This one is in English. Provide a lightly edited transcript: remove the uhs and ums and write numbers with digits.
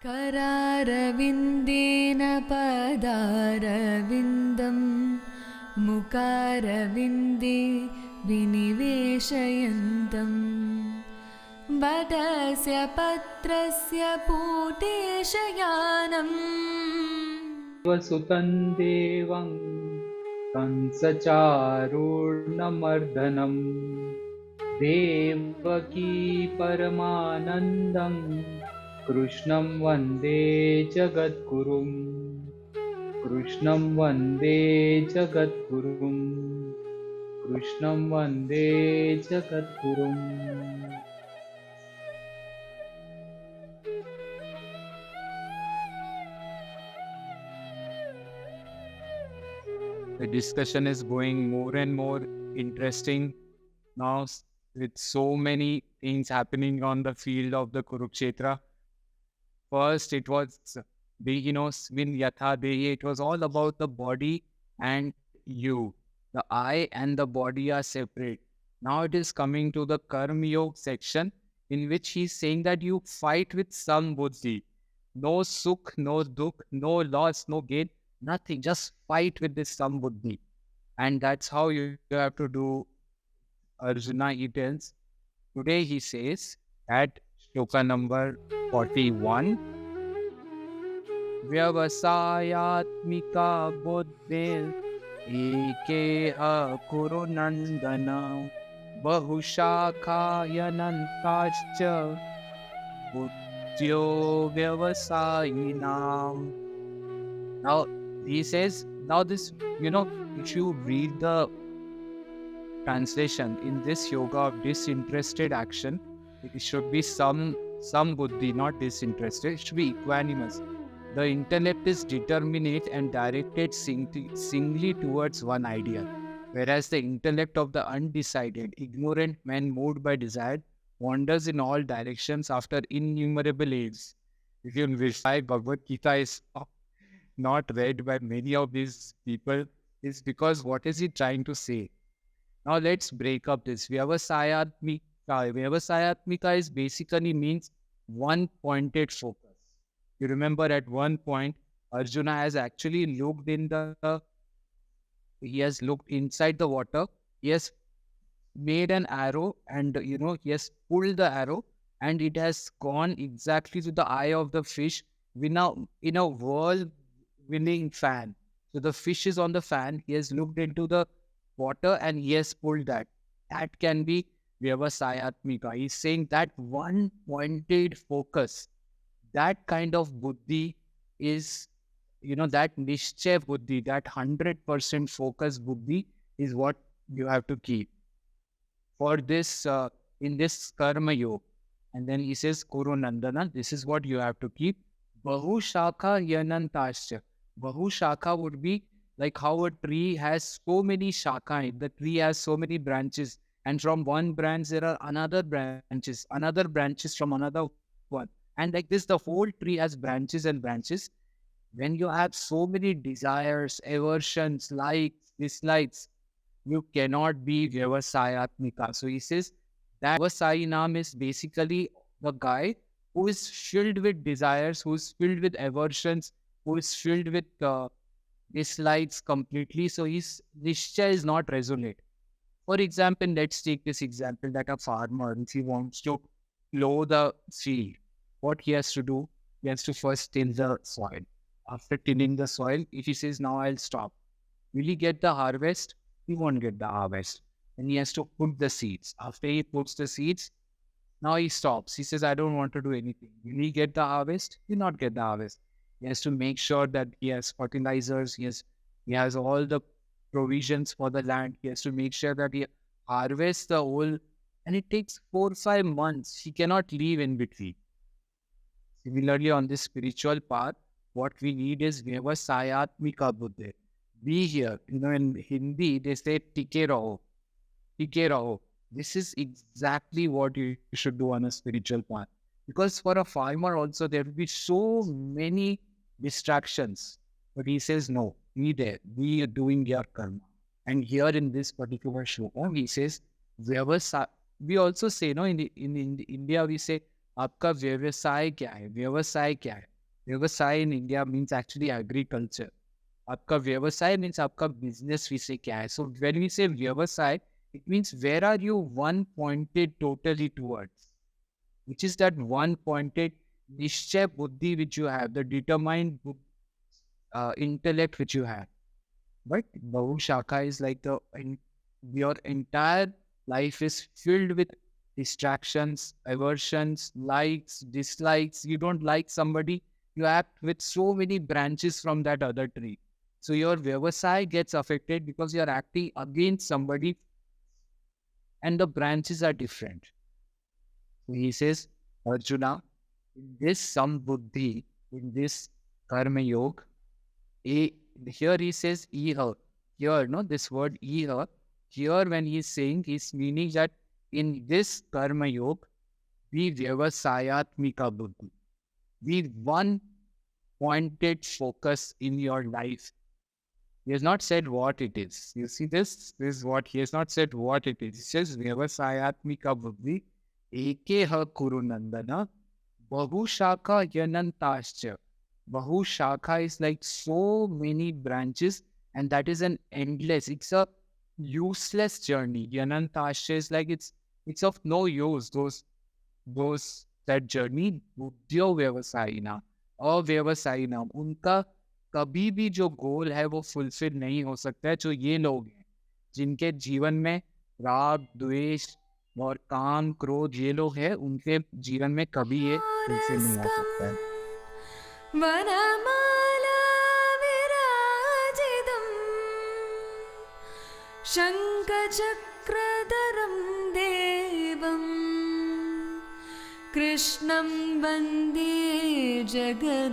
करारविन्देन पदारविन्दं मुकारविन्दे विनिवेशयन्तं वटस्य पत्रस्य पूतेशयानम् वसुतं देवं कंसचारूर्णमर्दनं देवकी परमानन्दं कृष्णं वन्दे जगद्गुरुं कृष्णं वन्दे जगद्गुरुं कृष्णं वन्दे जगद्गुरुम्. The discussion is going more and more interesting now with so many things happening on the field of the Kurukshetra. First, it was Dehinos Yatha Dehi. It was all about the body and you. The I and the body are separate. Now it is coming to the karmayoga section in which he's saying that you fight with some buddhi. No sukh, no dukh, no loss, no gain. Nothing, just fight with this sambuddhi. And that's how you have to do. Arjuna, he tells. Today he says at shloka number 41, Vyavasayatmika buddhir ekeha kuru nandana bahushakhayanantascha buddhyo vyavasayinam. Now, he says, now this, if you read the translation in this yoga of disinterested action, it should be some buddhi, not disinterested. It should be equanimous. The intellect is determinate and directed singly towards one idea, whereas the intellect of the undecided, ignorant man moved by desire wanders in all directions after innumerable aids. If you verify Bhagavad Gita is not read by many of these people, is because what is he trying to say? Now let's break up this. Vyavasayatmika. Vyavasayatmika is basically means one pointed focus. You remember at one point, Arjuna has actually looked he has looked inside the water. He has made an arrow and, he has pulled the arrow and it has gone exactly to the eye of the fish in a whirlwinding fan. So the fish is on the fan. He has looked into the water and he has pulled that. That can be Vyavasayatmika. He's saying that one pointed focus, that kind of buddhi is, that nishchay buddhi, that 100% focus buddhi is what you have to keep for this, in this karma yoga. And then he says, Kuru Nandana, this is what you have to keep. Bahu Shakha Yanantascha. Bahu Shakha would be like how a tree has so many shakha. The tree has so many branches. And from one branch, there are another branches from another one. And like this, the whole tree has branches and branches. When you have so many desires, aversions, likes, dislikes, you cannot be Vyavasayatmika. So he says that Vyavasayinam is basically the guy who is filled with desires, who is filled with aversions, who is filled with dislikes completely. So his nishcha is not resolute. For example, let's take this example that a farmer, if he wants to plow the field, what he has to do, he has to first till the soil. After tilling the soil, if he says, now I'll stop, will he get the harvest? He won't get the harvest. And he has to put the seeds. After he puts the seeds, now he stops. He says, I don't want to do anything. Will he get the harvest? He will not get the harvest. He has to make sure that he has fertilizers. He has all the provisions for the land. He has to make sure that he harvests the whole. And it takes 4 or 5 months. He cannot leave in between. Similarly, on this spiritual path, what we need is Vyavasayatmika buddhi. Be here. In Hindi, they say Tike Raho. Tike Raho. This is exactly what you should do on a spiritual path. Because for a farmer also, there will be so many distractions. But he says, no, be there. We are doing your karma. And here in this particular shloka, he says, we also say, in India, we say, आपका व्यवसाय क्या है? व्यवसाय क्या है? व्यवसाय in India means actually agriculture. आपका व्यवसाय means आपका business विषय क्या है. So when we say व्यवसाय, it means where are you one pointed totally towards, which is that one pointed निश्चय बुद्धि which you have, the determined intellect which you have. But Bahushaka is like your entire life is filled with distractions, aversions, likes, dislikes. You don't like somebody, you act with so many branches from that other tree. So your vyavasai gets affected because you're acting against somebody and the branches are different. So he says, Arjuna, in this sambuddhi, in this karma yoga, here he says iha. Here, no, this word iha. Here, when he's saying, he's meaning that in this karma yoga, be vyavasayatmika buddhi. Be one pointed focus in your life. He has not said what it is. You see, this is what he has not said what it is. He says vyavasayatmika buddhi ekeha kurunandana bahushaka yanantascha. Bahushaka is like so many branches, and that is an endless, it's a useless journey. Yanantascha is like it's of no use. Those that journey, बुद्धियो व्यवसायिना अव्यवसायिना, उनका कभी भी जो गोल है वो fulfil नहीं हो सकता है. जो ये लोग हैं जिनके जीवन में राग, द्वेष और काम, क्रोध, ये लोग हैं, उनके जीवन में कभी ये फुलफिल नहीं हो सकता है. वनमाला विराजितम् शङ्खचक्रधरं देवम् कृष्णं वन्दे जगद्गुरुम्.